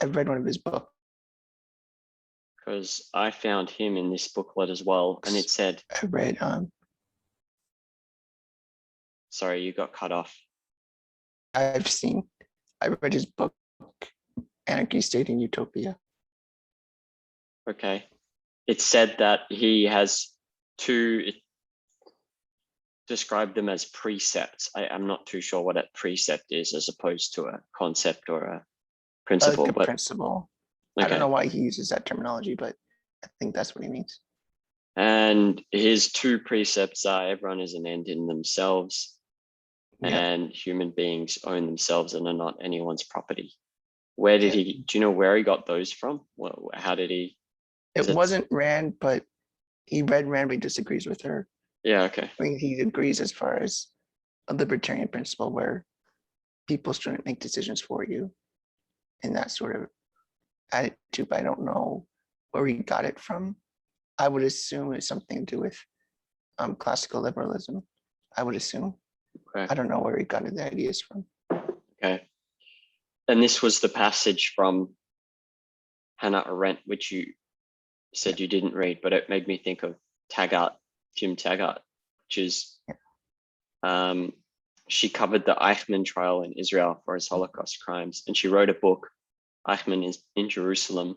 I've read one of his books. Because I found him in this booklet as well, and it said, I read sorry, you got cut off. I read his book, Anarchy, State, and Utopia. Okay. It said that he has describe them as precepts. I'm not too sure what a precept is as opposed to a concept or a principle. Like a principle. Okay. I don't know why he uses that terminology, but I think that's what he means. And his 2 precepts are everyone is an end in themselves, and human beings own themselves and are not anyone's property. Where did he, do you know where he got those from? Well, how did he? It wasn't Rand, but he read Rand, but he disagrees with her. Yeah, okay. I mean, he agrees as far as a libertarian principle where people shouldn't make decisions for you and that sort of attitude, but I don't know where he got it from. I would assume it's something to do with classical liberalism. I would assume. Okay. I don't know where he got the ideas from. Okay. And this was the passage from Hannah Arendt, which you said you didn't read, but it made me think of Taggart, Jim Taggart, which is, she covered the Eichmann trial in Israel for his Holocaust crimes. And she wrote a book, Eichmann is in Jerusalem.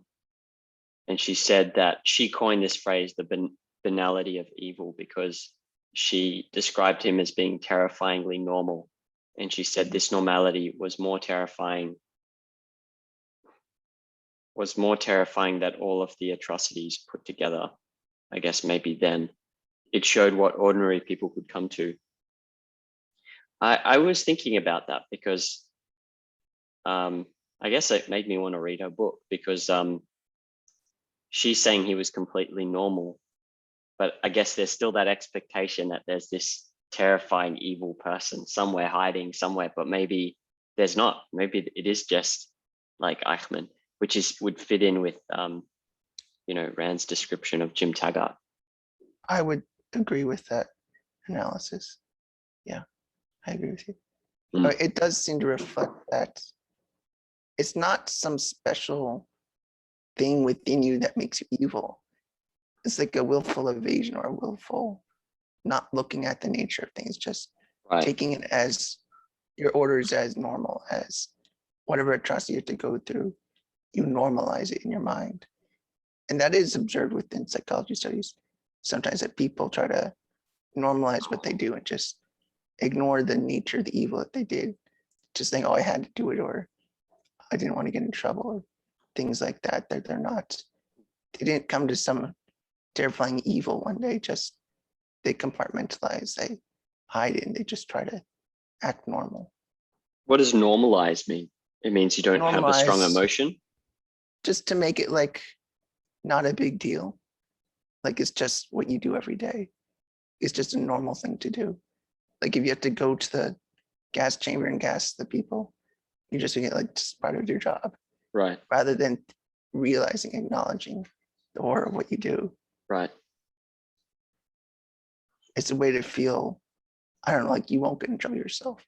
And she said that she coined this phrase, the banality of evil, because she described him as being terrifyingly normal. And she said this normality was more terrifying that all of the atrocities put together. I guess maybe then it showed what ordinary people could come to. I was thinking about that because I guess it made me want to read her book, because she's saying he was completely normal, but I guess there's still that expectation that there's this terrifying evil person somewhere hiding somewhere, but maybe there's not. Maybe it is just like Eichmann, which would fit in with Rand's description of Jim Taggart. I would agree with that analysis. Yeah, I agree with you. But it does seem to reflect that it's not some special thing within you that makes you evil. It's like a willful evasion or a willful not looking at the nature of things, just taking it as your orders as normal, as whatever atrocity you have to go through, you normalize it in your mind. And that is observed within psychology studies. Sometimes that people try to normalize what they do and just ignore the nature of the evil that they did. Just think, oh, I had to do it, or I didn't want to get in trouble, or things like that. They didn't come to some terrifying evil one day, just they compartmentalize, they hide it, and they just try to act normal. What does normalize mean? It means you don't have a strong emotion? Just to make it like not a big deal. Like it's just what you do every day. It's just a normal thing to do. Like if you have to go to the gas chamber and gas the people, you just get like just part of your job. Right. Rather than realizing, acknowledging the horror of what you do. Right. It's a way to feel, I don't know, like you won't get in trouble yourself.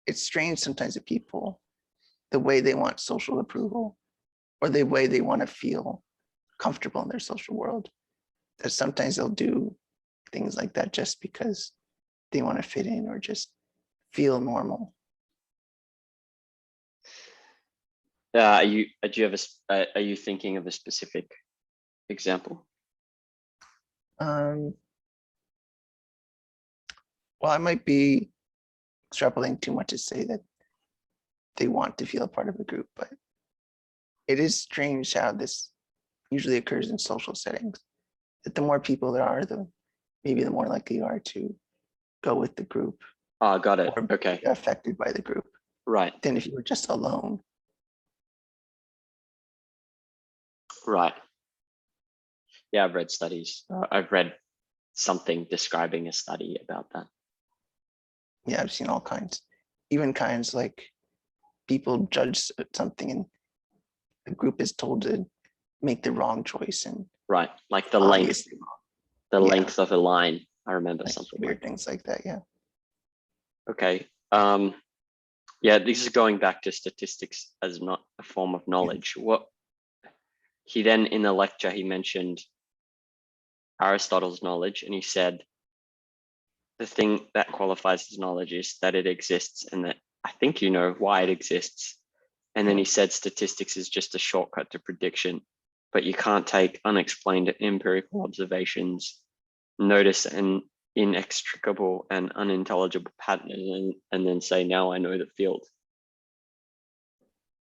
It's strange sometimes that people, the way they want social approval or the way they want to feel comfortable in their social world, that sometimes they'll do things like that just because they want to fit in or just feel normal. Are you thinking of a specific example? Well, I might be extrapolating too much to say that they want to feel a part of a group, but it is strange how this usually occurs in social settings, that the more people there are, maybe the more likely you are to go with the group. Oh, got it. Okay. Be affected by the group. Right. Than if you were just alone. Right. Yeah, I've read studies. I've read something describing a study about that. Yeah, I've seen all kinds. Even kinds like people judge something and the group is told to make the wrong choice. And right, like the length of a line. I remember like something weird things like that. Yeah. Okay. Yeah, this is going back to statistics as not a form of knowledge. What he then in the lecture, he mentioned Aristotle's knowledge, and he said the thing that qualifies as knowledge is that it exists and that I think you know why it exists. And then he said statistics is just a shortcut to prediction, but you can't take unexplained empirical observations, notice an inextricable and unintelligible pattern, and then say, now I know the field.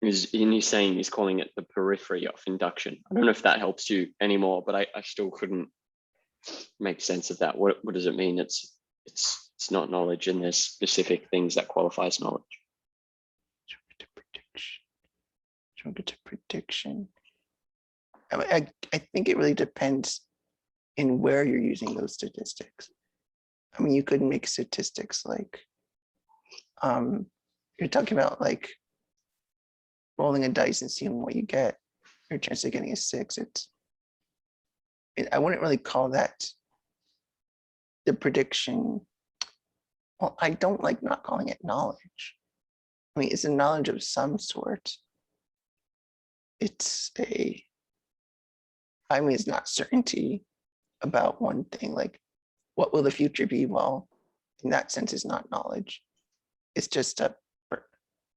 He's saying, he's calling it the periphery of induction. I don't know if that helps you anymore, but I still couldn't make sense of that. What does it mean? It's not knowledge, and there's specific things that qualify as knowledge. Prediction. I think it really depends in where you're using those statistics. I mean, you could make statistics like, you're talking about like rolling a dice and seeing what you get, your chance of getting a 6. I wouldn't really call that the prediction. Well, I don't like not calling it knowledge. I mean, it's a knowledge of some sort. It's not certainty about one thing, like what will the future be? Well, in that sense, it's not knowledge. It's just a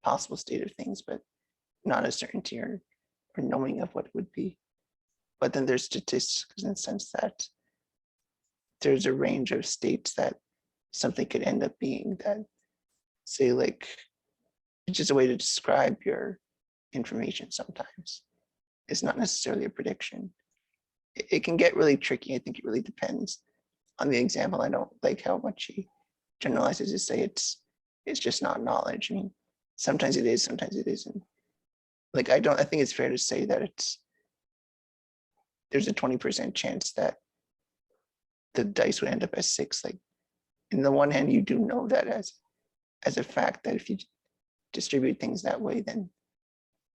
possible state of things, but not a certainty or knowing of what it would be. But then there's statistics in the sense that there's a range of states that something could end up being, that say, like, it's just a way to describe your information sometimes. It's not necessarily a prediction. It can get really tricky. I think it really depends on the example. I don't like how much he generalizes to say it's just not knowledge. I mean, sometimes it is, sometimes it isn't. Like, I think it's fair to say that there's a 20% chance that the dice would end up as 6. Like, in the one hand, you do know that as a fact, that if you distribute things that way, then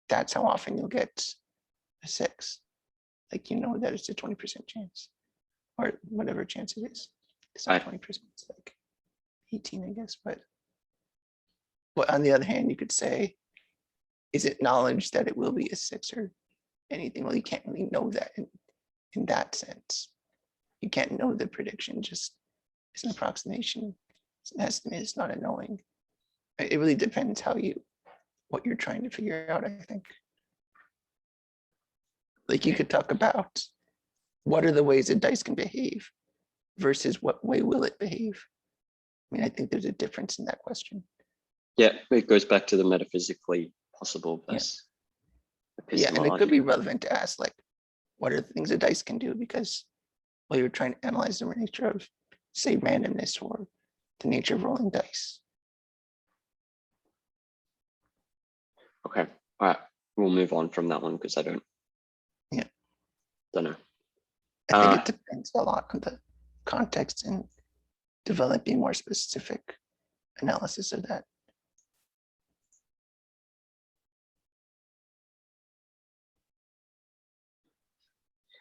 that's how often you'll get a 6. Like, you know that it's a 20% chance, or whatever chance it is. It's not 20%, it's like 18, I guess. But on the other hand, you could say, is it knowledge that it will be a 6 or anything? Well, you can't really know that in that sense. You can't know the prediction, just it's an approximation. It's an estimate, it's not a knowing. It really depends what you're trying to figure out, I think. Like, you could talk about what are the ways a dice can behave versus what way will it behave. I mean, I think there's a difference in that question. Yeah, it goes back to the metaphysically possible versus epistemology. Yeah, and it could be relevant to ask, like, what are the things a dice can do? Because, well, you're trying to analyze the nature of, say, randomness or the nature of rolling dice. Okay, all right, we'll move on from that one because I don't know. I think it depends a lot on the context and developing more specific analysis of that.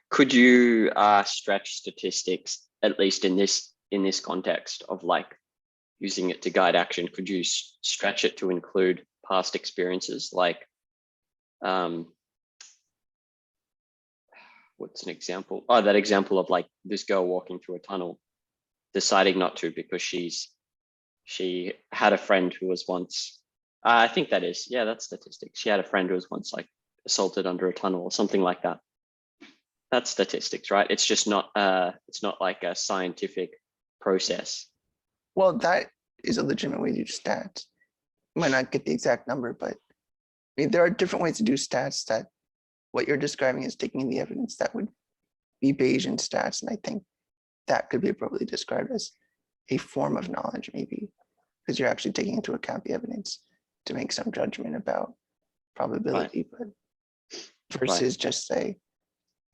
Could you stretch statistics, at least in this context of like using it to guide action? Could you stretch it to include past experiences, like what's an example? Oh, that example of like this girl walking through a tunnel, deciding not to because she had a friend who was once, I think that's statistics. She had a friend who was once like assaulted under a tunnel or something like that. That's statistics, right? It's just not it's not like a scientific process. Well, that is a legitimate way to do stats. You might not get the exact number, but I mean, there are different ways to do stats. That what you're describing is taking the evidence that would be Bayesian stats. And I think that could be appropriately described as a form of knowledge, maybe, because you're actually taking into account the evidence to make some judgment about probability, right. But versus just say,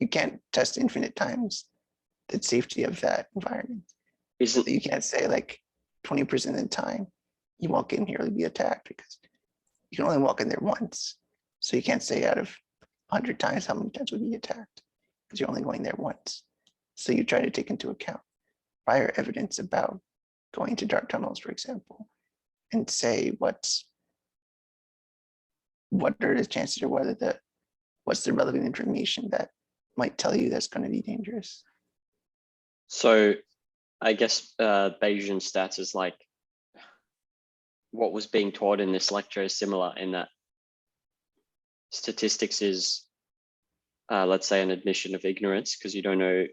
you can't test infinite times the safety of that environment. You can't say like 20% of the time you walk in here, you'll be attacked, because you can only walk in there once. So you can't say out of 100 times how many times would be attacked, because you're only going there once. So you try to take into account prior evidence about going to dark tunnels, for example, and say what's what are the chances, or what's the relevant information that might tell you that's going to be dangerous? So I guess Bayesian stats is like what was being taught in this lecture is similar in that statistics is, let's say, an admission of ignorance because you don't know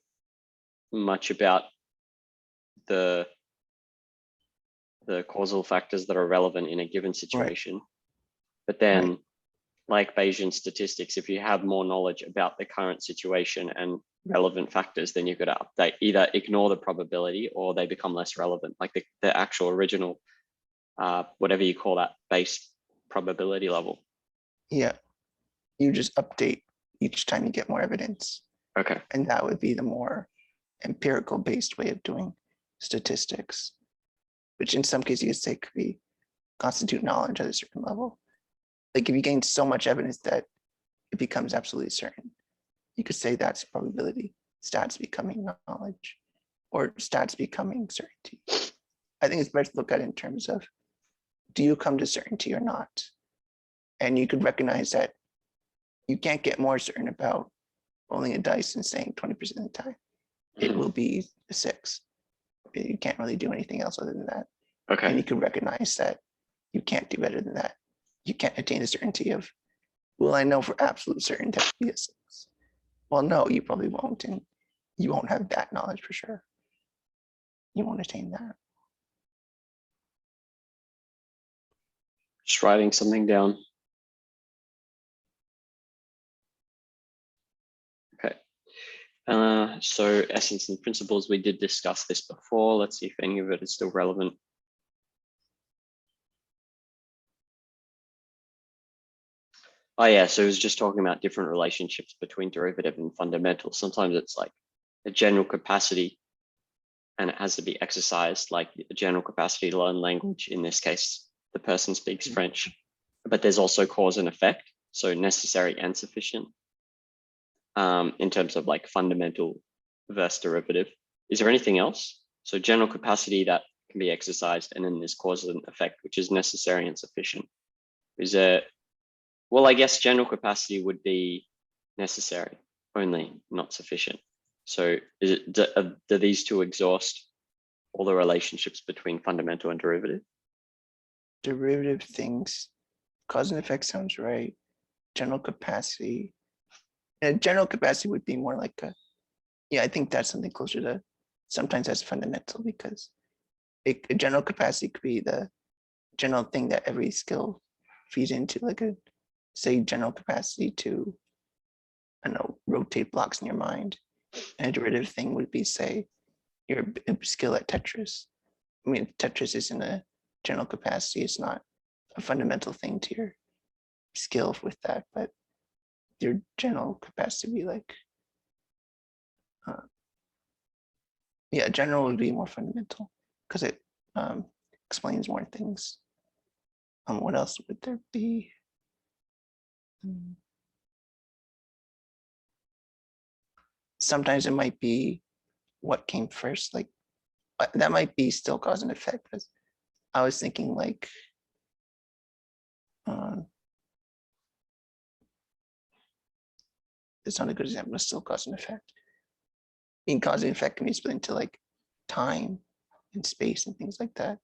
much about the causal factors that are relevant in a given situation. Right. But then, right, like Bayesian statistics, if you have more knowledge about the current situation and relevant factors, then you've got to update, either ignore the probability or they become less relevant, like the actual original, whatever you call that base probability level. Yeah, you just update each time you get more evidence. Okay. And that would be the more empirical based way of doing statistics, which in some cases you could say could constitute knowledge at a certain level. Like if you gain so much evidence that it becomes absolutely certain, you could say that's probability, stats becoming knowledge, or stats becoming certainty. I think it's better to look at it in terms of, do you come to certainty or not? And you could recognize that you can't get more certain about rolling a dice and saying 20% of the time it will be a 6. You can't really do anything else other than that. Okay. And you could recognize that you can't do better than that. You can't attain the certainty of, will I know for absolute certain that will be a 6? Well, no, you probably won't, and you won't have that knowledge for sure. You won't attain that. Just writing something down. Okay. So essence and principles, we did discuss this before. Let's see if any of it is still relevant. Oh yeah, so it was just talking about different relationships between derivative and fundamental. Sometimes it's like a general capacity and it has to be exercised, like a general capacity to learn language. In this case, the person speaks French, but there's also cause and effect. So necessary and sufficient in terms of like fundamental versus derivative. Is there anything else? So general capacity that can be exercised, and then there's cause and effect, which is necessary and sufficient. Is there, well, I guess general capacity would be necessary only, not sufficient. So is it, do these two exhaust all the relationships between fundamental and derivative? Derivative things, cause and effect sounds right. General capacity. And general capacity would be more like a, yeah, I think that's something closer to, sometimes that's fundamental, because a general capacity could be the general thing that every skill feeds into, like a, say, general capacity to, I don't know, rotate blocks in your mind. And a derivative thing would be, say, your skill at Tetris. I mean, Tetris isn't a general capacity. It's not a fundamental thing to your skill with that, but your general capacity would be like, yeah, general would be more fundamental because it explains more things. What else would there be? Sometimes it might be what came first, like that might be still cause and effect, because I was thinking like it's not a good example, it's still cause and effect. In cause and effect can be split into like time and space and things like that.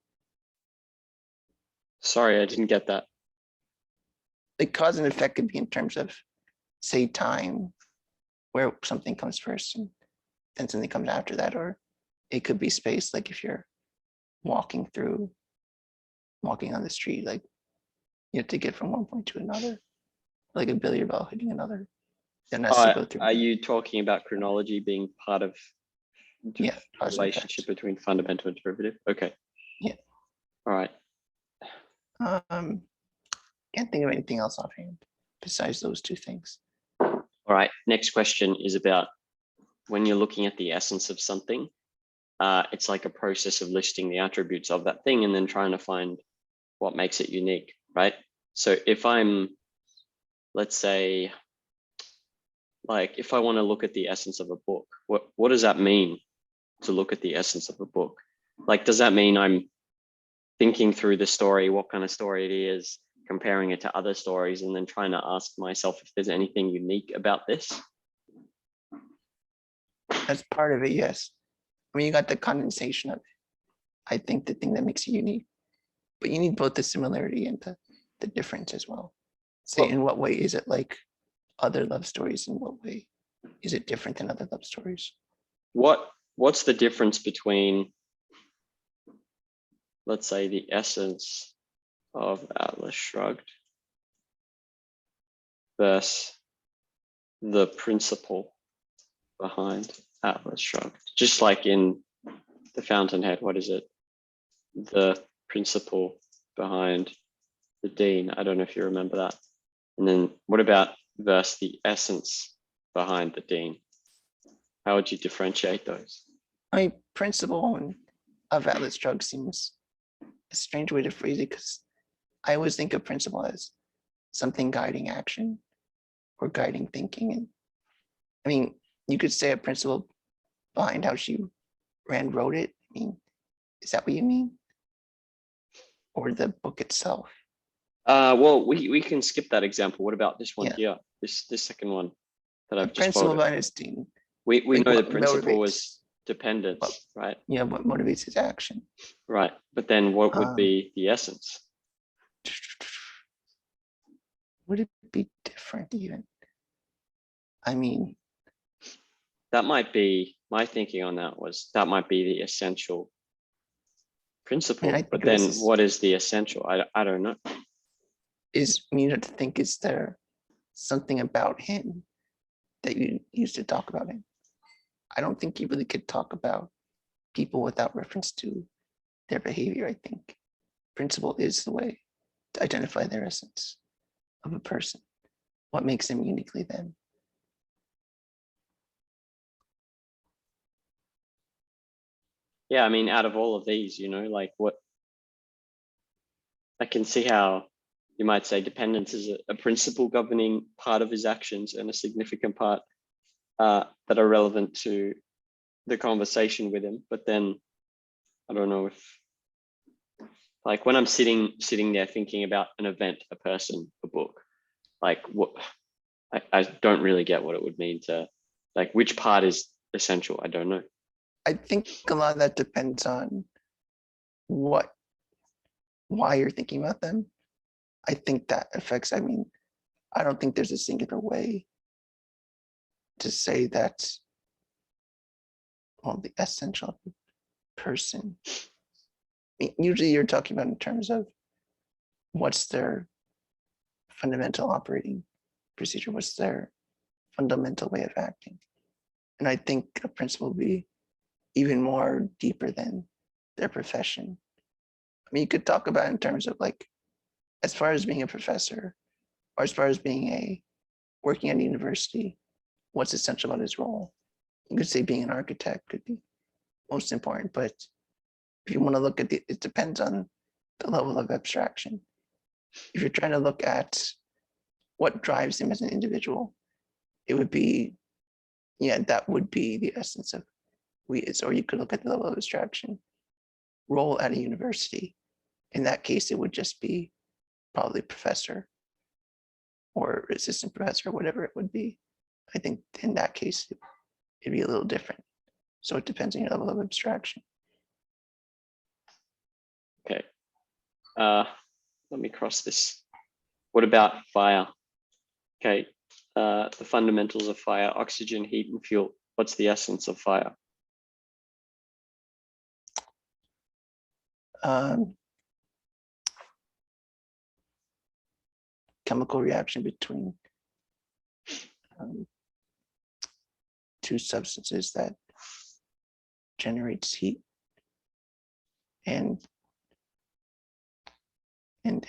Sorry, I didn't get that. Like cause and effect could be in terms of, say, time, where something comes first and then something comes after that, or it could be space, like if you're walking on the street, like you have to get from one point to another, like a billiard ball hitting another. Then has to go through. Are you talking about chronology being part of the relationship between fundamental and derivative? Okay. Yeah. All right. Can't think of anything else offhand besides those two things. All right. Next question is about when you're looking at the essence of something. It's like a process of listing the attributes of that thing and then trying to find what makes it unique, right? So if I'm, let's say, like if I want to look at the essence of a book, what does that mean to look at the essence of a book? Like, does that mean I'm thinking through the story, what kind of story it is, comparing it to other stories, and then trying to ask myself if there's anything unique about this. That's part of it, yes. I mean, you got the condensation of it. I think the thing that makes it unique, but you need both the similarity and the difference as well. Say, Well, in what way is it like other love stories? In what way is it different than other love stories? What's the difference between, let's say, the essence of Atlas Shrugged versus the principle behind Atlas Shrugged? Just like in the Fountainhead, what is it? The principle behind the Dean. I don't know if you remember that. And then what about versus the essence behind the Dean? How would you differentiate those? My principle of Atlas Shrugged seems a strange way to phrase it, because I always think of principle as something guiding action or guiding thinking. And I mean, you could say a principle behind how she wrote it. I mean, is that what you mean? Or the book itself? Well, we can skip that example. What about this one Yeah. here? This second one that The I've just principle quoted. behind its Dean. We like, know the what principle motivates- was dependence, what- right? Yeah, what motivates his action? Right. But then what would be the essence? Would it be different even? I mean, That might be my thinking on that, was that might be the essential principle. I think But it then was- what is the essential? I don't know. you have to think, is there something about him that you used to talk about him? I don't think you really could talk about people without reference to their behavior. I think principle is the way to identify their essence of a person, what makes them uniquely them. Yeah, I mean, out of all of these, like what, I can see how you might say dependence is a principle governing part of his actions and a significant part that are relevant to the conversation with him. But then I don't know if, like, when I'm sitting there thinking about an event, a person, a book, like what, I don't really get what it would mean to, like, which part is essential. I don't know. I think a lot of that depends on why you're thinking about them. I think that affects, I mean, I don't think there's a singular way to say that, well, the essential person. I mean, usually you're talking about in terms of what's their fundamental operating procedure, what's their fundamental way of acting. And I think a principle would be even more deeper than their profession. I mean, you could talk about it in terms of, like, as far as being a professor, or as far as being working at a university, what's essential about his role? You could say being an architect could be most important, but if you want to look at it depends on the level of abstraction. If you're trying to look at what drives him as an individual, it would be, yeah, that would be the essence of who he is. Or you could look at the level of abstraction, role at a university. In that case, it would just be probably professor or assistant professor, whatever it would be. I think in that case, it'd be a little different. So it depends on your level of abstraction. Okay. Let me cross this. What about fire? Okay. The fundamentals of fire: oxygen, heat, and fuel. What's the essence of fire? Chemical reaction between two substances that generates heat and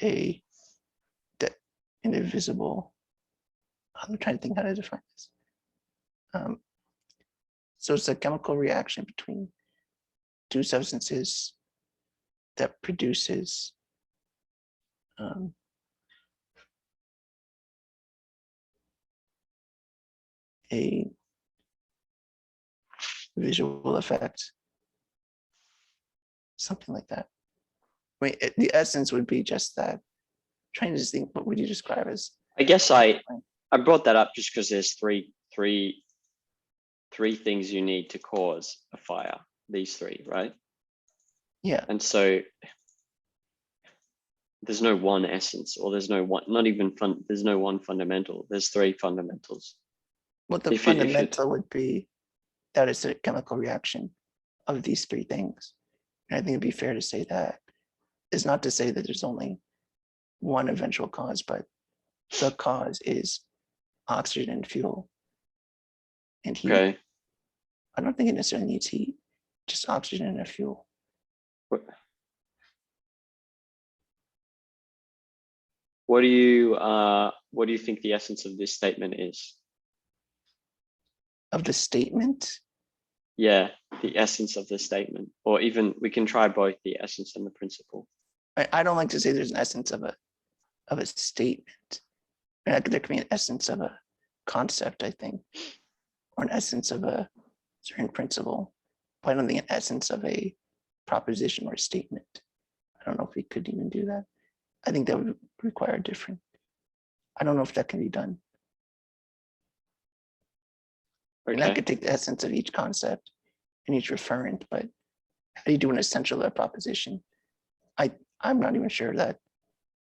a visible. I'm trying to think how to define this. So it's a chemical reaction between two substances that produces a visual effect, something like that. I mean, the essence would be just that trying to just think, what would you describe as? I guess I brought that up just because there's three things you need to cause a fire. These three, right? Yeah. And so there's no one essence, or there's no one, not even fun. There's no one fundamental. There's three fundamentals. What the fundamental would be that it's a chemical reaction of these three things. And I think it'd be fair to say that is not to say that there's only one eventual cause, but the cause is oxygen and fuel and heat. Okay. I don't think it necessarily needs heat, just oxygen and a fuel. What do you think the essence of this statement is? Of the statement? Yeah, the essence of the statement, or even we can try both the essence and the principle. I don't like to say there's an essence of a statement. There could be an essence of a concept, I think, or an essence of a certain principle, but I don't think an essence of a proposition or a statement. I don't know if we could even do that. I think that would require different. I don't know if that can be done. Okay. And I could take the essence of each concept and each referent, but how do you do an essential of a proposition? I'm not even sure that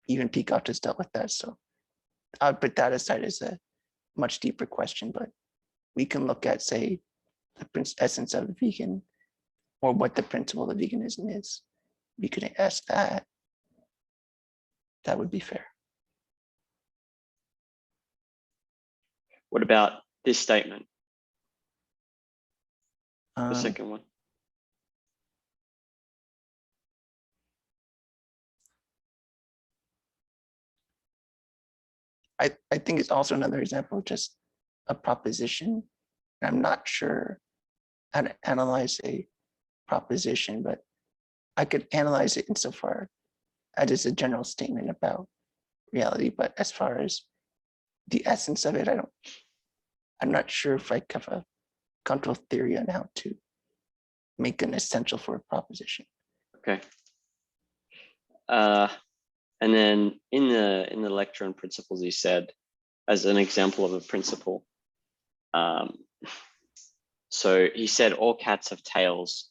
even Peacock has dealt with that. So I would put that aside as a much deeper question, but we can look at, say, the essence of a vegan or what the principle of veganism is. We could ask that. That would be fair. What about this statement? The second one. I think it's also another example of just a proposition. I'm not sure how to analyze a proposition, but I could analyze it insofar as it's a general statement about reality. But as far as the essence of it, I'm not sure if I have a comfortable theory on how to make an essential for a proposition. Okay. And then in the lecture on principles, he said, as an example of a principle, so he said all cats have tails.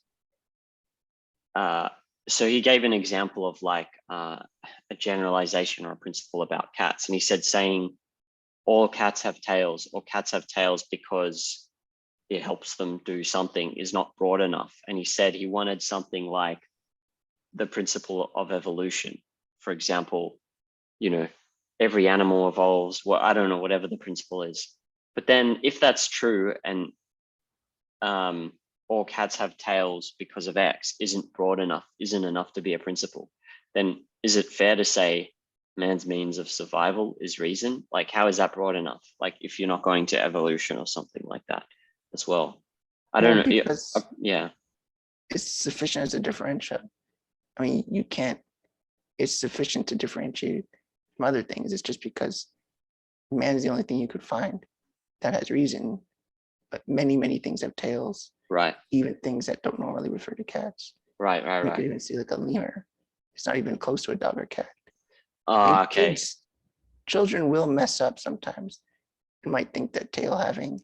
So he gave an example of like a generalization or a principle about cats. And he said saying all cats have tails, or cats have tails because it helps them do something, is not broad enough. And he said he wanted something like the principle of evolution. For example, every animal evolves. Well, I don't know, whatever the principle is. But then if that's true, and all cats have tails because of X isn't broad enough, isn't enough to be a principle, then is it fair to say man's means of survival is reason? Like, how is that broad enough? Like, if you're not going to evolution or something like that as well. I don't know. Because yeah. It's sufficient as a differential. I mean, it's sufficient to differentiate from other things. It's just because man is the only thing you could find that has reason, but many, many things have tails. Right. Even things that don't normally refer to cats. Right. You could even see like a lemur. It's not even close to a dog or cat. Okay. Children will mess up sometimes. You might think that tail having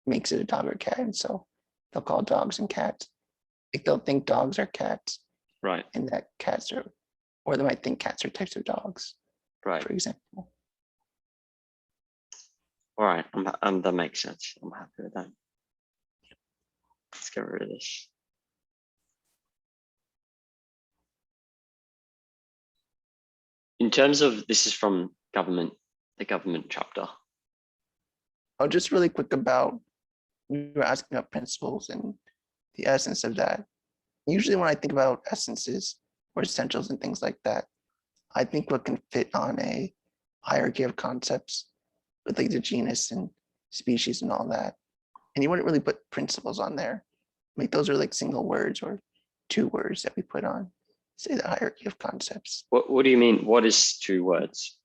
makes it a dog or cat, and so they'll call dogs and cats. Like they'll think dogs are cats. Right. And that cats are, or they might think cats are types of dogs. Right. For example. All right. That makes sense. I'm happy with that. Let's get rid of this. In terms of, this is from the government chapter. Oh, just really quick about, you were asking about principles and the essence of that. Usually when I think about essences or essentials and things like that, I think what can fit on a hierarchy of concepts with like the genus and species and all that. And you wouldn't really put principles on there. Like those are like single words or two words that we put on, say, the hierarchy of concepts. What do you mean? What is two words?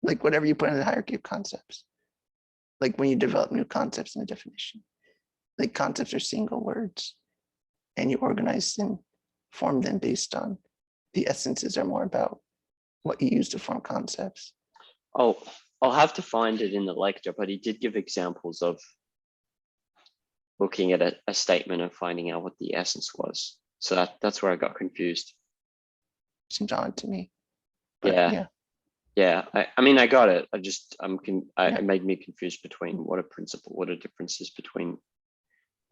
Like whatever you put in the hierarchy of concepts. Like when you develop new concepts in a definition. Like concepts are single words and you organize and form them based on the essences are more about what you use to form concepts. Oh, I'll have to find it in the lecture, but he did give examples of looking at a statement and finding out what the essence was. So that's where I got confused. Seems odd to me. But yeah. I mean, I got it. It made me confused between what a difference is between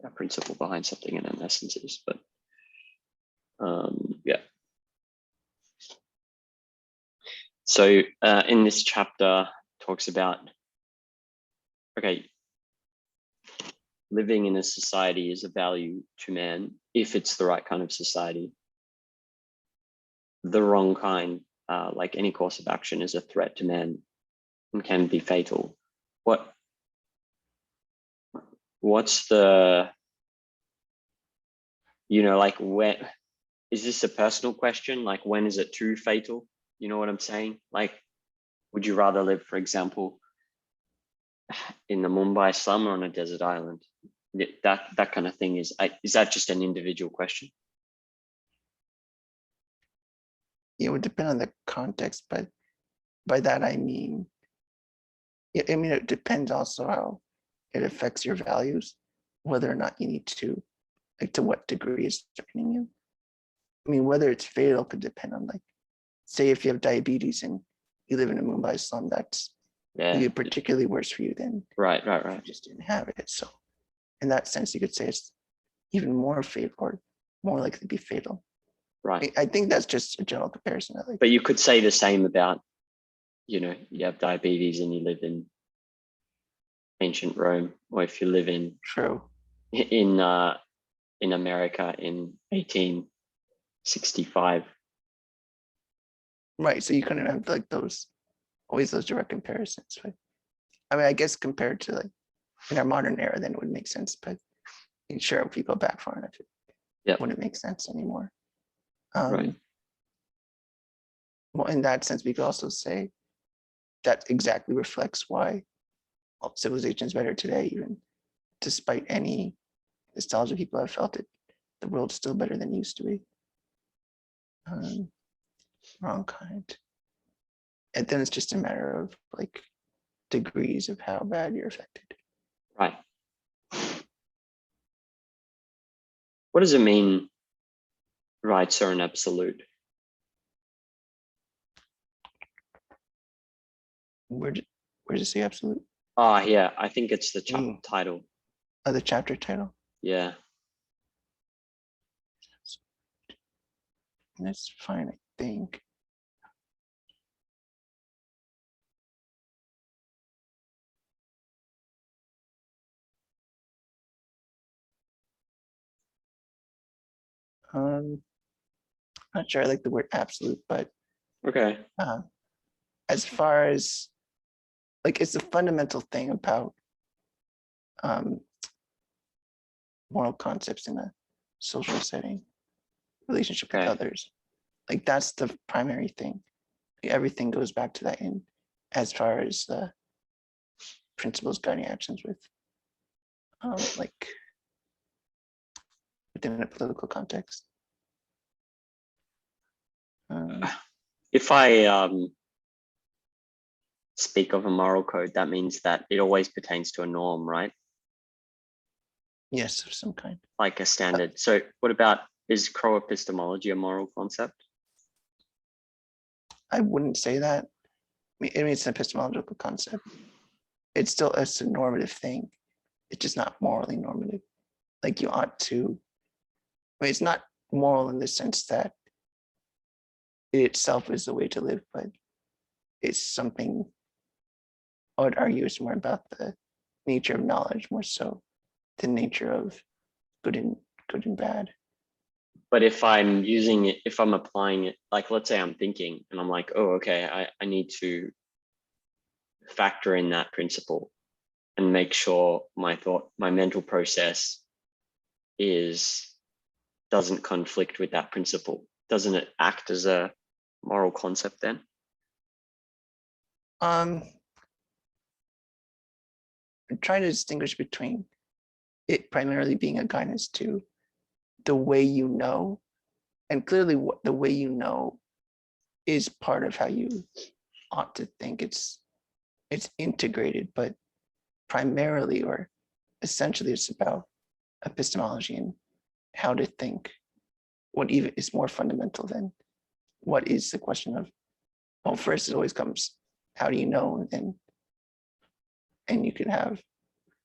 a principle behind something and an essence is. But yeah. So in this chapter talks about, okay, living in a society is a value to man if it's the right kind of society. The wrong kind, like any course of action, is a threat to man and can be fatal. What's the, like, when is this a personal question? Like, when is it too fatal? You know what I'm saying? Like, would you rather live, for example, in the Mumbai slum or on a desert island? That kind of thing is that just an individual question? It would depend on the context, but by that I mean, it depends also how it affects your values, whether or not you need to, like, to what degree is threatening you. I mean, whether it's fatal could depend on, like, say if you have diabetes and you live in a Mumbai slum, that's particularly worse for you than right. You just didn't have it. So in that sense, you could say it's even more fatal or more likely to be fatal. Right. I think that's just a general comparison. But you could say the same about, you have diabetes and you live in ancient Rome, or if you live in America in 1865. Right. So you couldn't have like always those direct comparisons. Right? I mean, I guess compared to like in our modern era, then it would make sense. But sure, if you go back far enough, it wouldn't make sense anymore. Right. Well, in that sense, we could also say that exactly reflects why civilization is better today, even despite any nostalgia people have felt it. The world's still better than it used to be. Wrong kind. And then it's just a matter of like degrees of how bad you're affected. Right. What does it mean, rights are an absolute? Where does it say absolute? Oh, yeah, I think it's the title. Oh, the chapter title? Yeah. That's fine, I think. Not sure I like the word absolute, but okay. As far as like, it's a fundamental thing about moral concepts in a social setting, relationship with others. Like that's the primary thing. Everything goes back to that end as far as the principles guiding actions with like within a political context. If I speak of a moral code, that means that it always pertains to a norm, right? Yes, of some kind. Like a standard. So what about, is epistemology a moral concept? I wouldn't say that. I mean, it's an epistemological concept. It's still a normative thing. It's just not morally normative. Like you ought to, I mean, it's not moral in the sense that it itself is the way to live, but it's something, I would argue, is more about the nature of knowledge, more so the nature of good and bad. But if I'm using it, if I'm applying it, like let's say I'm thinking and I'm like, oh, okay, I need to factor in that principle and make sure my mental process doesn't conflict with that principle. Doesn't it act as a moral concept then? I'm trying to distinguish between it primarily being a guidance to the way you know, and clearly what the way you know is part of how you ought to think. It's integrated, but primarily or essentially it's about epistemology and how to think. What even is more fundamental than what is the question of, well, first it always comes, how do you know? And you can have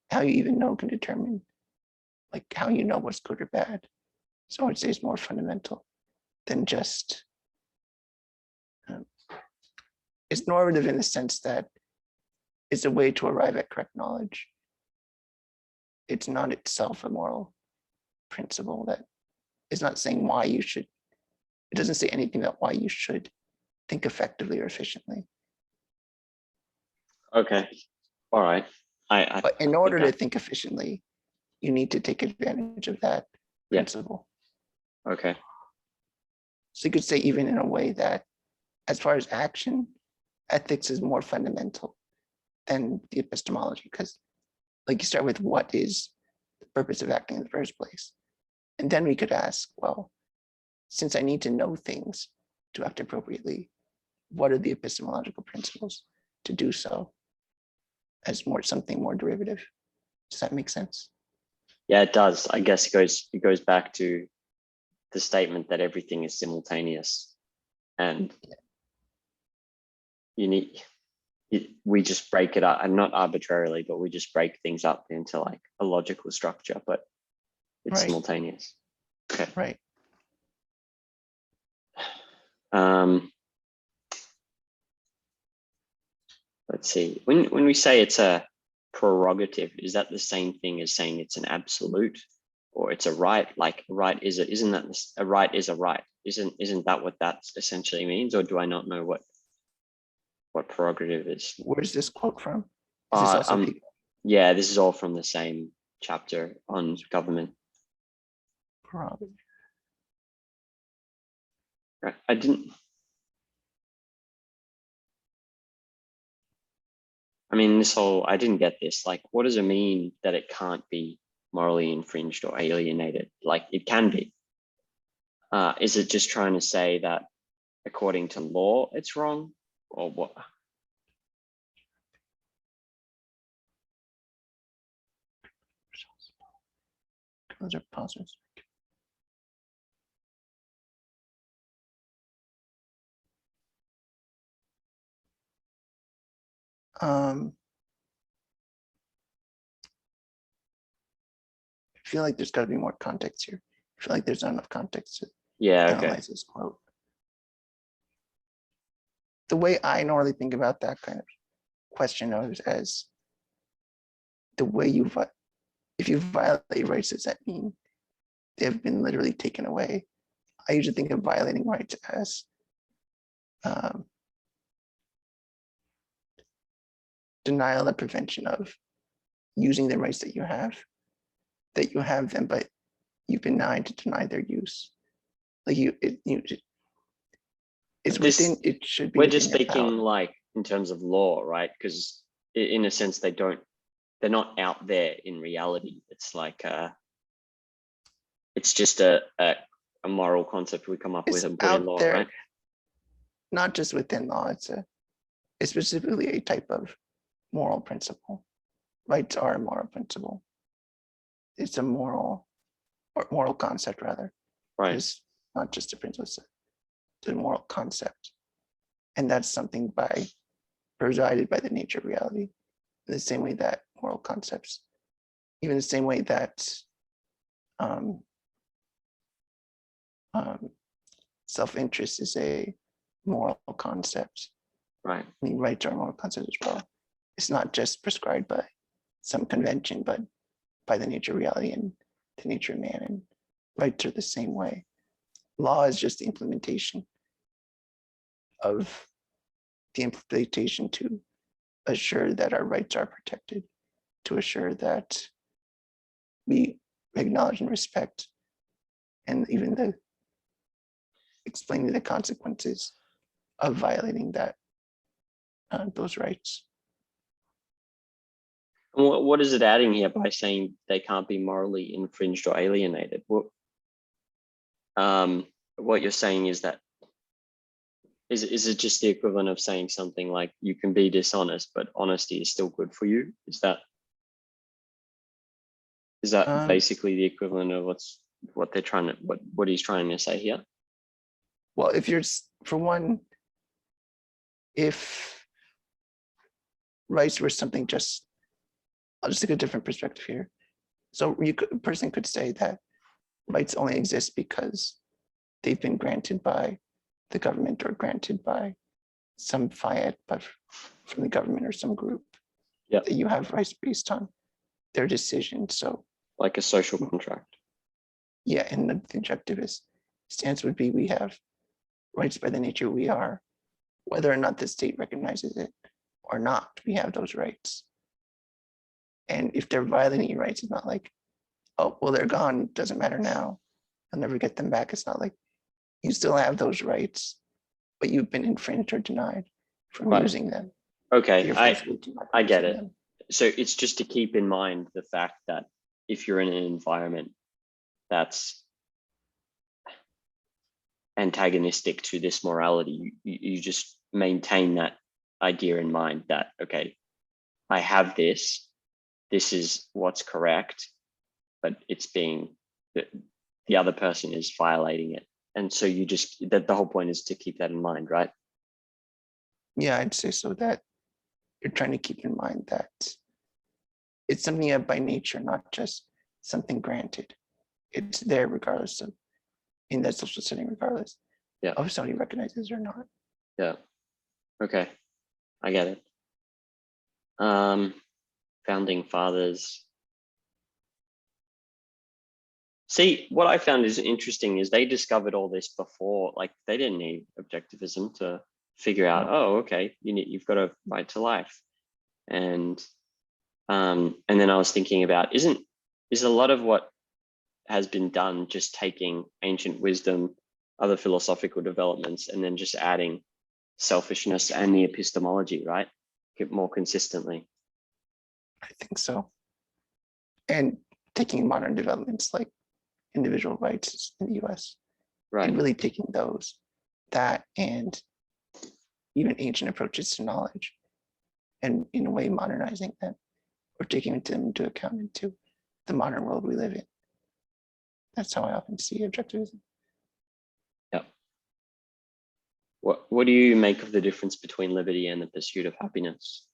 how you even know can determine like how you know what's good or bad. So I'd say it's more fundamental than just, it's normative in the sense that it's a way to arrive at correct knowledge. It's not itself a moral principle that is not saying why you should, it doesn't say anything about why you should think effectively or efficiently. Okay, all right. But in order to think efficiently, you need to take advantage of that principle. Okay. So you could say even in a way that as far as action, ethics is more fundamental than the epistemology, because like you start with what is the purpose of acting in the first place? And then we could ask, well, since I need to know things to act appropriately, what are the epistemological principles to do so as more something more derivative? Does that make sense? Yeah, it does. I guess it goes back to the statement that everything is simultaneous, and we just break it up, and not arbitrarily, but we just break things up into like a logical structure, but it's simultaneous. Okay. Right. Let's see. When we say it's a prerogative, is that the same thing as saying it's an absolute, or it's a right? Like a right is isn't that a right is a right? Isn't that what that essentially means, or do I not know what prerogative is? Where's this quote from? Is this also yeah, this is all from the same chapter on government. prerogative? Right. I didn't get this. Like, what does it mean that it can't be morally infringed or alienated? Like, it can be. Is it just trying to say that according to law, it's wrong, or what? Those are pauses. I feel like there's got to be more context here. I feel like there's not enough context to analyze this quote. The way I normally think about that kind of question is as the way if you violate rights, does that mean they have been literally taken away? I usually think of violating rights as denial or prevention of using the rights that you have them, but you've been denied their use. Like it should be. We're just speaking like in terms of law, right? Because in a sense, they're not out there in reality. It's like it's just a moral concept we come up with and put in law, right? Not just within law. It's specifically a type of moral principle. Rights are a moral principle. It's a moral concept, rather. Right. It's not just a principle, it's a moral concept. And that's something presided by the nature of reality. In the same way that moral concepts, even the same way that self-interest is a moral concept. Right. I mean, rights are a moral concept as well. It's not just prescribed by some convention, but by the nature of reality and the nature of man, and rights are the same way. Law is just the implementation to assure that our rights are protected, to assure that we acknowledge and respect, and even explaining the consequences of violating those rights. What is it adding here by saying they can't be morally infringed or alienated? What you're saying is that Is it just the equivalent of saying something like you can be dishonest, but honesty is still good for you? Is that basically the equivalent of what they're trying to what he's trying to say here? Well, if you're, for one, if rights were something just, I'll just take a different perspective here. So a person could say that rights only exist because they've been granted by the government or granted by some fiat from the government or some group. Yeah. That you have rights based on their decision. So like a social contract. Yeah, and the objectivist stance would be we have rights by the nature we are, whether or not the state recognizes it or not, we have those rights. And if they're violating your rights, it's not like, oh, well, they're gone, doesn't matter now, I'll never get them back. It's not like you still have those rights, but you've been infringed or denied from using them. Okay, I get it. Them. So it's just to keep in mind the fact that if you're in an environment that's antagonistic to this morality, you just maintain that idea in mind that, okay, I have this is what's correct, but it's being, the other person is violating it. And so you just, that the whole point is to keep that in mind, right? Yeah, I'd say so, that you're trying to keep in mind that it's something you have by nature, not just something granted. It's there regardless of, in that social setting, regardless of if somebody recognizes or not. Yeah. Okay. I get it. Founding fathers. See, what I found is interesting is they discovered all this before, like they didn't need objectivism to figure out, oh, okay, you've got a right to life. And then I was thinking about, is a lot of what has been done just taking ancient wisdom, other philosophical developments, and then just adding selfishness and the epistemology, right? More consistently. I think so. And taking modern developments like individual rights in the US, right? And really taking that and even ancient approaches to knowledge, and in a way modernizing them or taking them into account into the modern world we live in. That's how I often see objectivism. Yeah. What do you make of the difference between liberty and the pursuit of happiness?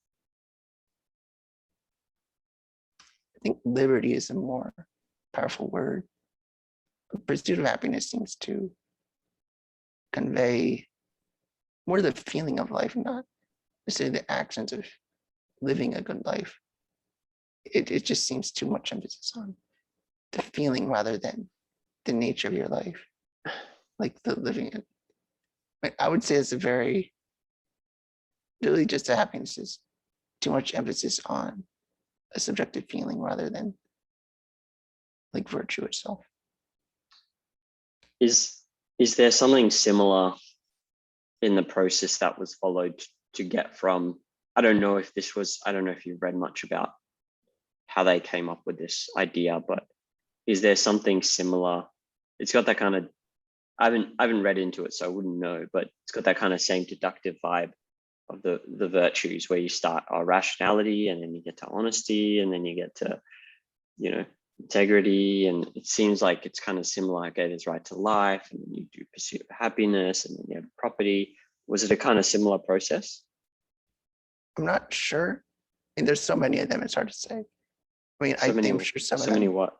I think liberty is a more powerful word. The pursuit of happiness seems to convey more the feeling of life, not necessarily the actions of living a good life. It just seems too much emphasis on the feeling rather than the nature of your life, like the living it. I would say it's really just the happiness is too much emphasis on a subjective feeling rather than like virtue itself. Is there something similar in the process that was followed to get from, I don't know if you've read much about how they came up with this idea, but is there something similar? It's got that kind of, I haven't read into it, so I wouldn't know, but it's got that kind of same deductive vibe of the virtues, where you start rationality, and then you get to honesty, and then you get to, integrity. And it seems like it's kind of similar. Okay, there's right to life, and then you do pursuit of happiness, and then you have property. Was it a kind of similar process? I'm not sure. And there's so many of them, it's hard to say. I mean, I'm sure some of them,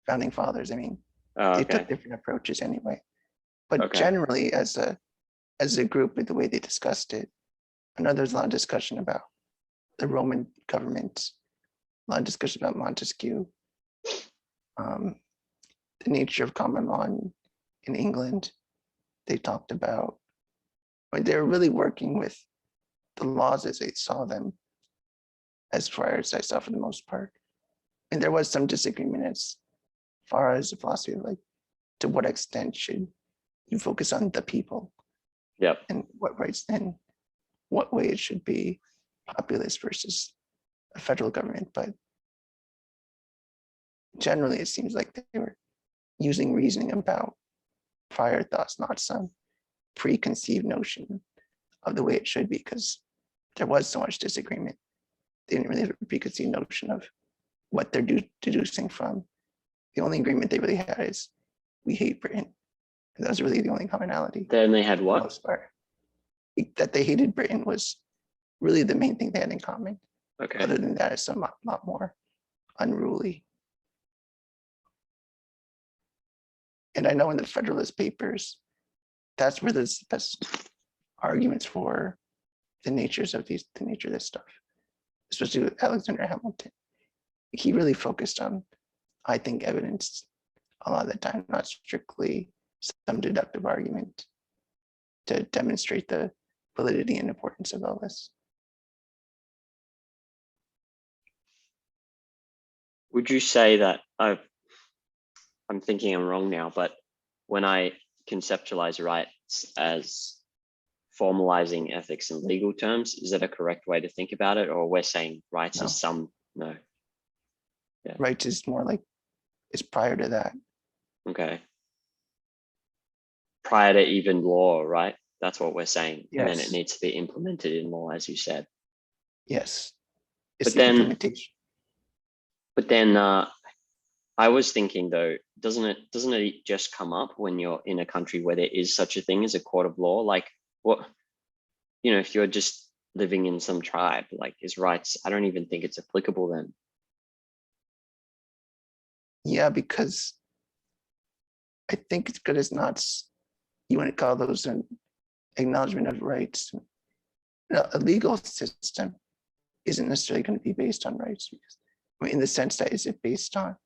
founding fathers, I mean, they took different approaches anyway. But generally, as a group, with the way they discussed it, I know there's a lot of discussion about the Roman government, a lot of discussion about Montesquieu, the nature of common law in England. They talked about, they were really working with the laws as they saw them, as far as I saw for the most part. And there was some disagreement as far as the philosophy of like, to what extent should you focus on the people? Yep. And what rights, and what way it should be populist versus a federal government. But generally, it seems like they were using reasoning about prior thoughts, not some preconceived notion of the way it should be, because there was so much disagreement. They didn't really have a preconceived notion of what they're deducing from. The only agreement they really had is we hate Britain. And that was really the only commonality. Then they had for the what? most part. That they hated Britain was really the main thing they had in common. Okay. Other than that, it's a lot more unruly. And I know in the Federalist Papers, that's where there's the best arguments for the nature of this stuff, especially with Alexander Hamilton. He really focused on, I think, evidence a lot of the time, not strictly some deductive argument to demonstrate the validity and importance of all this. Would you say that I'm thinking I'm wrong now, but when I conceptualize rights as formalizing ethics in legal terms, is that a correct way to think about it? Or we're saying rights is no. Yeah. Rights is more like, it's prior to that. Okay. Prior to even law, right? That's what we're saying. Yes. And then it needs to be implemented in law, as you said. Yes. It's But the then, implementation. But then I was thinking though, doesn't it just come up when you're in a country where there is such a thing as a court of law? Like what, if you're just living in some tribe, like his rights, I don't even think it's applicable then. Yeah, because I think it's good as not, you want to call those an acknowledgement of rights. A legal system isn't necessarily going to be based on rights, because, in the sense that, is it based on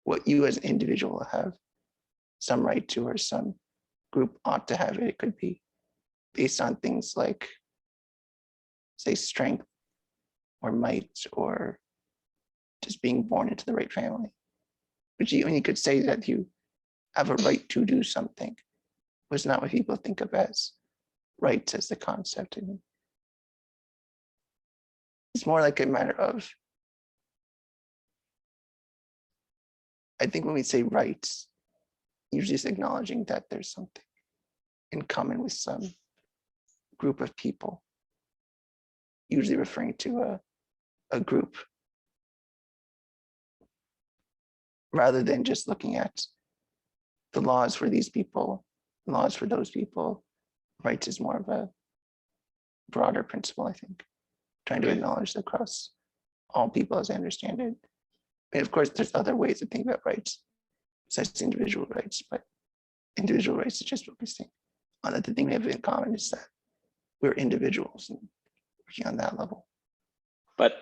what you as an individual have some right to, or some group ought to have it? It could be based on things like, say, strength or might, or just being born into the right family. But you could say that you have a right to do something, was not what people think of as rights as the concept. I mean, it's more like a matter of, I think when we say rights, usually it's acknowledging that there's something in common with some group of people, usually referring to a group, rather than just looking at the laws for these people, laws for those people. Rights is more of a broader principle, I think, trying to acknowledge across all people as I understand it. And of course, there's other ways to think about rights besides individual rights, but individual rights is just focusing on that. The thing we have in common is that we're individuals and working on that level. But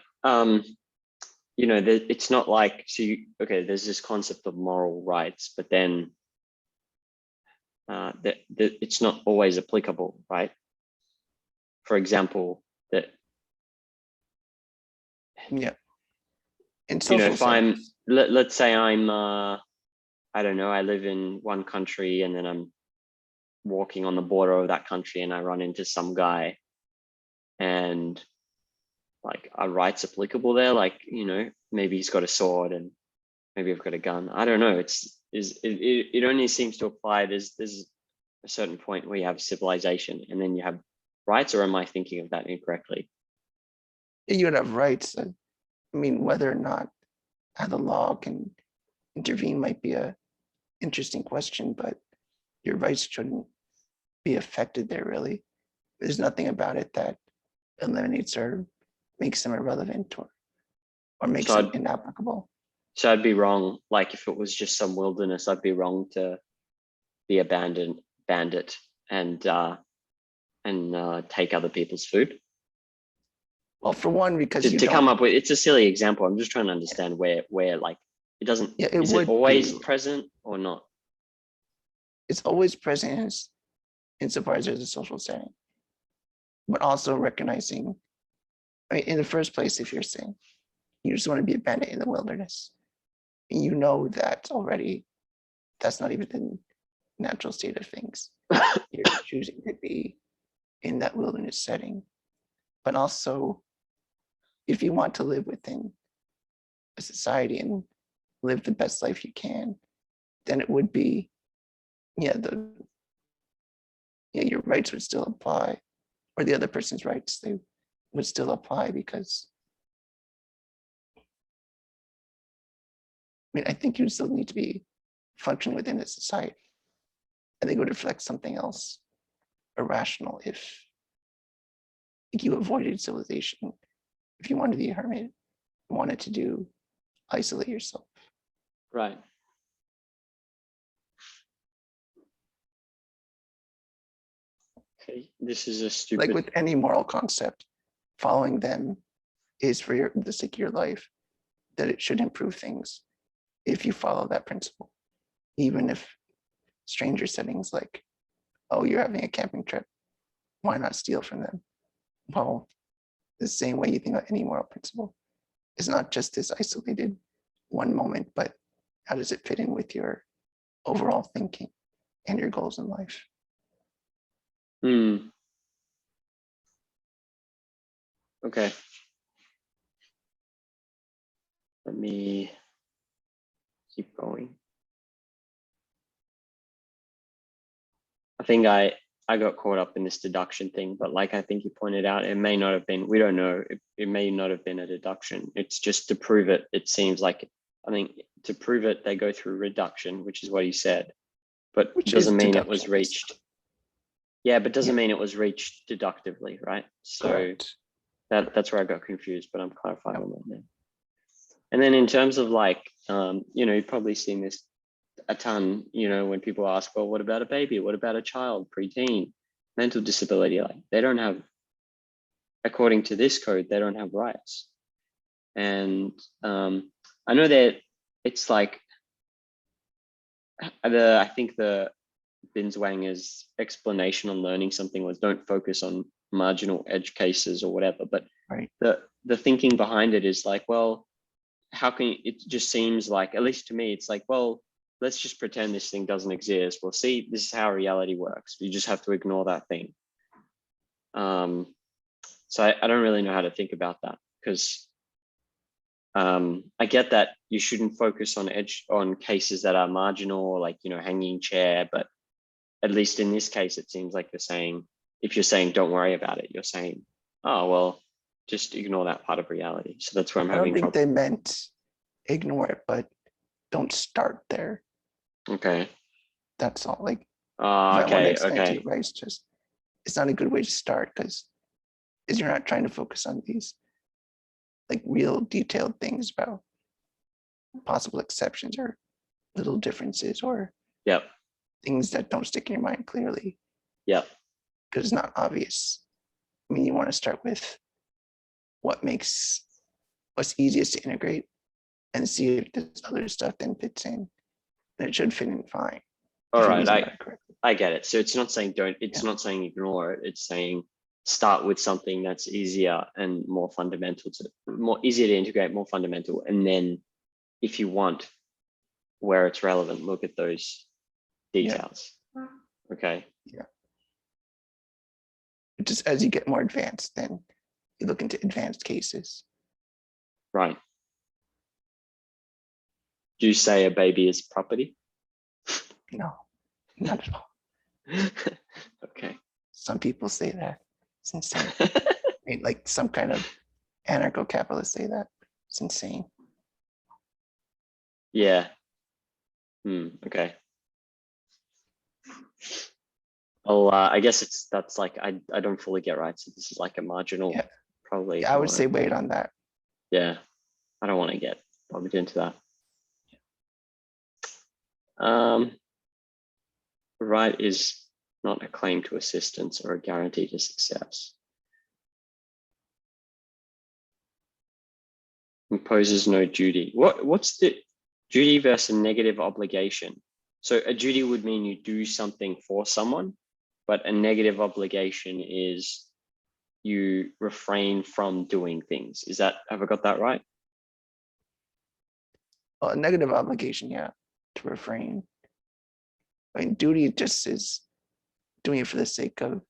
it's not like, there's this concept of moral rights, but then it's not always applicable, right? For example, that in social if let's say I'm I don't know, I live in one country and then I'm walking on the border of that country and I run into some guy, and like, are rights applicable there? Like, maybe he's got a sword and maybe I've got a gun. I don't know. It only seems to apply. There's a certain point where you have civilization and then you have rights, or am I thinking of that incorrectly? You would have rights. I mean, whether or not how the law can intervene might be a interesting question, but your rights shouldn't be affected there, really. There's nothing about it that eliminates or makes them irrelevant, or makes them inapplicable. So I'd be wrong, like if it was just some wilderness, I'd be wrong to be a bandit and take other people's food. Well, for one, because to come up with, it's a silly example. I'm just trying to understand where like it doesn't. Yeah, is it always present or not? It's always present insofar as there's a social setting, but also recognizing, in the first place, if you're saying you just want to be a bandit in the wilderness, you know that already that's not even the natural state of things. You're choosing to be in that wilderness setting. But also, if you want to live within a society and live the best life you can, then it would be, your rights would still apply. or the other person's rights, they would still apply because I think you still need to be functioning within a society. I think it would reflect something else irrational if you avoided civilization, if you wanted to be a hermit, wanted to isolate yourself. Right. Okay, this is a stupid. Like with any moral concept, following them is for the sake of your life, that it should improve things if you follow that principle, even if stranger settings like, oh, you're having a camping trip, why not steal from them? Well, the same way you think about any moral principle. It's not just this isolated one moment, but how does it fit in with your overall thinking and your goals in life? Okay. Let me keep going. I think I got caught up in this deduction thing, but like I think you pointed out, it may not have been, we don't know, it may not have been a deduction. It's just to prove it. It seems like, I think to prove it, they go through reduction, which is what he said, but Which doesn't is mean it was deduction. reached. Yeah, but doesn't mean it was reached deductively, right? So Correct. that's where I got confused, but I'm clarifying on that now. And then in terms of like, you've probably seen this a ton, when people ask, well, what about a baby? What about a child, preteen, mental disability? Like they don't have, according to this code, they don't have rights. And I know that it's like, I think the Binswanger's explanation on learning something was don't focus on marginal edge cases or whatever, but right. The thinking behind it is like, well, how can it just seems like, at least to me, it's like, well, let's just pretend this thing doesn't exist. Well, see, this is how reality works. You just have to ignore that thing. So I don't really know how to think about that, because I get that you shouldn't focus on cases that are marginal, or like, hanging chair, but at least in this case, it seems like you're saying, if you're saying don't worry about it, you're saying, oh, well, just ignore that part of reality. So that's where I'm having trouble. I don't think they meant ignore it, but don't start there. Okay. That's all. Like, okay. To you, right? It's not a good way to start, because you're not trying to focus on these like real detailed things about possible exceptions or little differences or things that don't stick in your mind clearly. Yep. Because it's not obvious. You want to start with what's easiest to integrate and see if this other stuff then fits in. And it should fit in fine. All right, I get it. So it's not saying not saying ignore it. It's saying start with something that's easier and more fundamental, more easier to integrate, more fundamental. And then if you want, where it's relevant, look at those details. Yeah. Okay. Yeah. Just as you get more advanced, then you look into advanced cases. Right. Do you say a baby is property? No, not at all. Okay. Some people say that. It's insane. Like some kind of anarcho-capitalists say that. It's insane. Yeah. Okay. Well, I guess that's like, I don't fully get right. So this is like a marginal, probably. Yeah, I would say wait on that. Yeah. I don't want to get bogged into that. Right is not a claim to assistance or a guarantee to success. Imposes no duty. What's the duty versus negative obligation? So a duty would mean you do something for someone, but a negative obligation is you refrain from doing things. Have I got that right? Well, a negative obligation, to refrain. Duty just is doing it for the sake of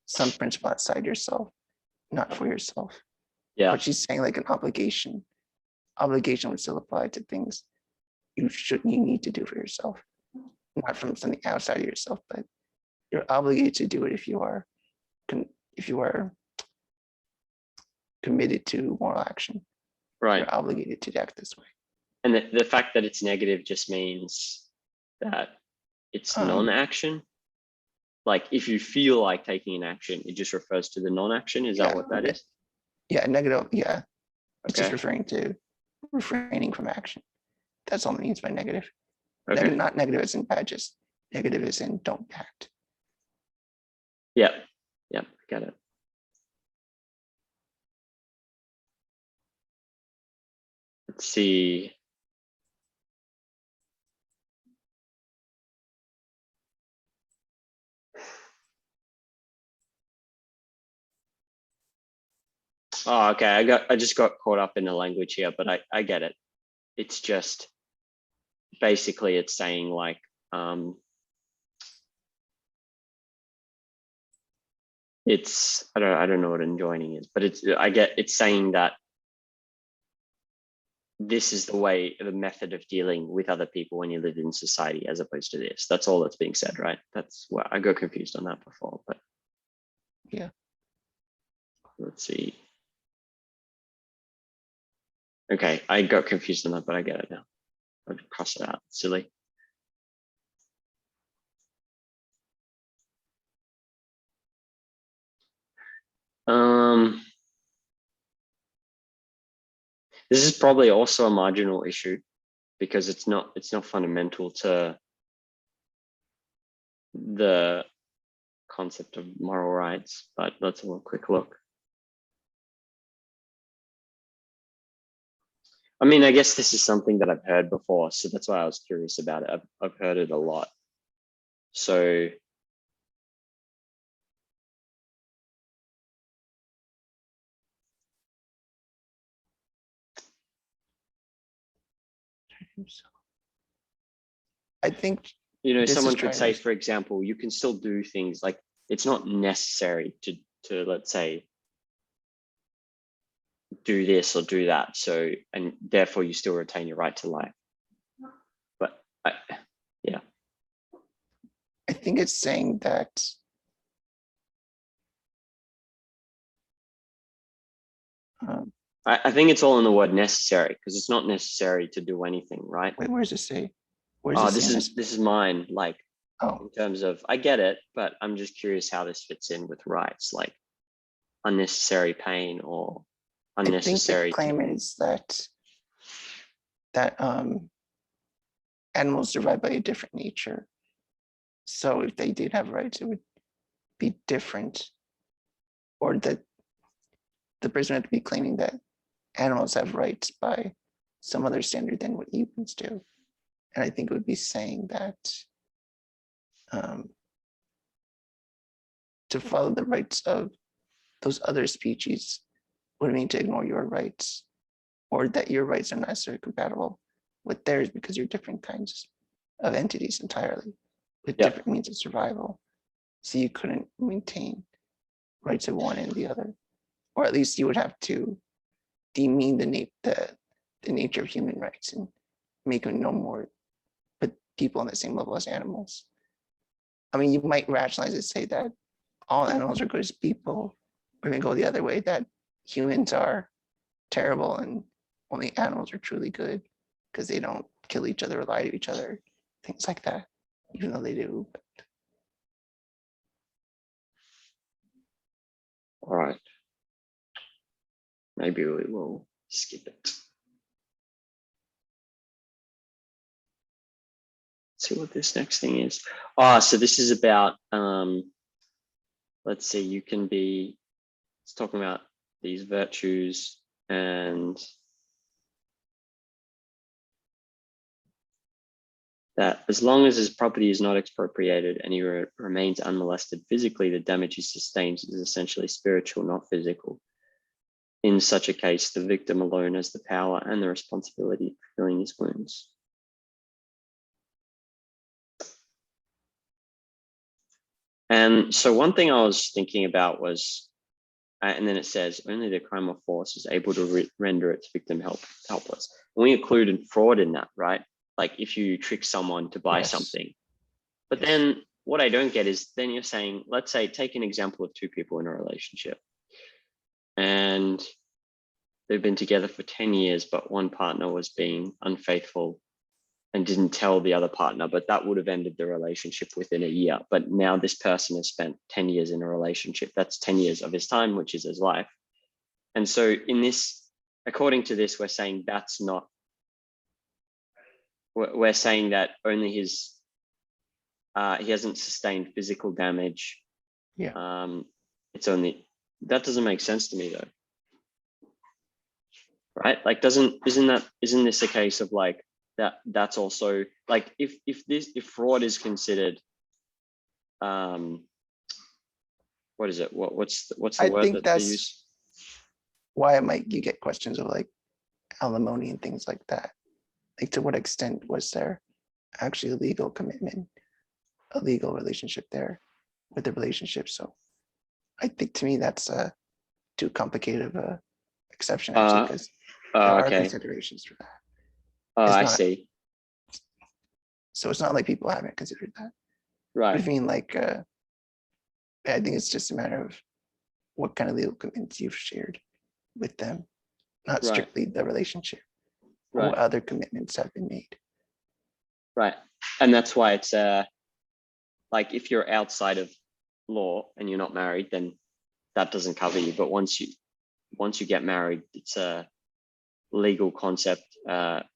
some principle outside yourself, not for yourself. Yeah. But she's saying like an obligation. Obligation would still apply to things you need to do for yourself, not from something outside of yourself, but you're obligated to do it if you are if you are committed to moral action, Right. you're obligated to act this way. And the fact that it's negative just means that it's non-action. Like if you feel like taking an action, it just refers to the non-action. Is that what that is? Yeah, negative. Yeah, it's Okay. just referring to refraining from action. That's all it means by negative. Okay. Not negative as in bad, just negative as in don't act. Yeah. Yeah, I get it. Let's see. Oh, okay. I just got caught up in the language here, but I get it. It's just basically it's saying like it's I don't know what enjoining is, but it's saying that this is the method of dealing with other people when you live in society as opposed to this. That's all that's being said, right? That's what I got confused on that before, but yeah. Let's see. Okay, I got confused on that, but I get it now. I'll cross it out. Silly. This is probably also a marginal issue because it's not fundamental to the concept of moral rights, but let's have a quick look. I mean, I guess this is something that I've heard before, so that's why I was curious about it. I've heard it a lot. So I think, you know, someone could say, for example, you can still do things like it's not necessary to let's say do this or do that. So, and therefore you still retain your right to life. But yeah. I think it's saying that I think it's all in the word necessary because it's not necessary to do anything, right? Wait, where does it say? This is mine. Like, in terms of, I get it, but I'm just curious how this fits in with rights, like unnecessary pain or unnecessary. I think the claim is that animals survive by a different nature. So if they did have rights, it would be different, or that the person would be claiming that animals have rights by some other standard than what humans do. And I think it would be saying that to follow the rights of those other species would mean to ignore your rights, or that your rights are not necessarily compatible with theirs because you're different kinds of entities entirely with different means of survival. So you couldn't maintain rights of one and the other, or at least you would have to demean the nature of human rights and make them no more but people on the same level as animals. I mean, you might rationalize it, say that all animals are good as people, or even go the other way, that humans are terrible and only animals are truly good because they don't kill each other or lie to each other, things like that, even though they do. But... All right. Maybe we will skip it. See what this next thing is. So this is about, let's see, you can be, it's talking about these virtues and that as long as his property is not expropriated and he remains unmolested physically, the damage he sustains is essentially spiritual, not physical. In such a case, the victim alone has the power and the responsibility of healing his wounds. And so one thing I was thinking about was, and then it says, only the crime of force is able to render its victim helpless. And we included fraud in that, right? Like if you trick someone to buy something, but then what I don't get is then you're saying, let's say, take an example of two people in a relationship and they've been together for 10 years, but one partner was being unfaithful and didn't tell the other partner, but that would have ended the relationship within a year. But now this person has spent 10 years in a relationship. That's 10 years of his time, which is his life. And so in this, according to this, we're saying that's not, we're saying that only his, he hasn't sustained physical damage. Yeah. It's only, that doesn't make sense to me though. Right? Like, isn't this a case of like, that's also like, if fraud is considered, what is it? What's the I word think that they that's use? why you get questions of like alimony and things like that. Like, to what extent was there actually a legal commitment, a legal relationship there with the relationship? So I think to me that's too complicated of a exception, actually, because there are Okay. considerations for that. I not, see. So it's not like people haven't considered that. Right. But I mean, like, I think it's just a matter of what kind of legal commitments you've shared with them, not Right. strictly the relationship, or Right. what other commitments have been made. Right. And that's why it's like, if you're outside of law and you're not married, then that doesn't cover you. But once you get married, it's a legal concept,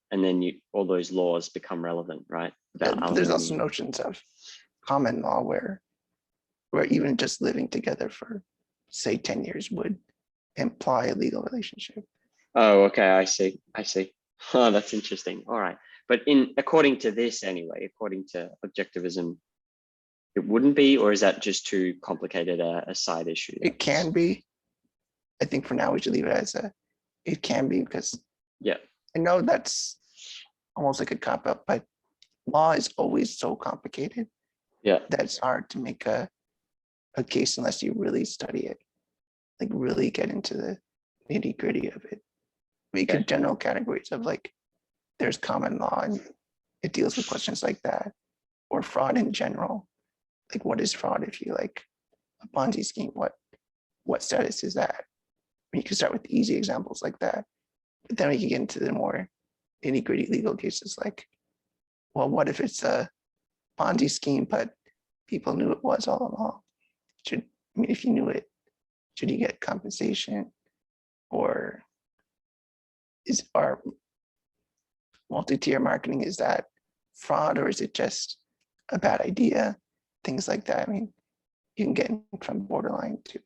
and then all those laws become relevant, right? But there's also notions of common law where even just living together for, say, 10 years would imply a legal relationship. Oh, okay. I see. Oh, that's interesting. All right. But according to this anyway, according to objectivism, it wouldn't be, or is that just too complicated a side issue? It can be. I think for now we should leave it as it can be, because yeah, I know that's almost like a cop-out, but law is always so complicated yeah, that it's hard to make a case unless you really study it, like really get into the nitty-gritty of it. We okay. could general categories of like, there's common law and it deals with questions like that, or fraud in general. Like, what is fraud? If you like a Ponzi scheme, what status is that? You can start with easy examples like that, but then we can get into the more nitty-gritty legal cases like, well, what if it's a Ponzi scheme, but people knew it was all along? If you knew it, should you get compensation? Or is our multi-tier marketing, is that fraud, or is it just a bad idea? Things like that. I mean, you can get from borderline to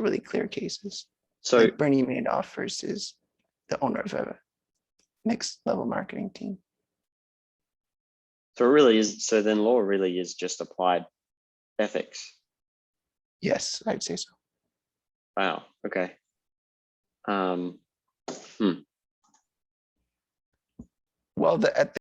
really clear cases. So like Bernie Madoff versus the owner of a mixed level marketing team. So it really is. So then law really is just applied ethics. Yes, I'd say so. Wow. Okay. Well, the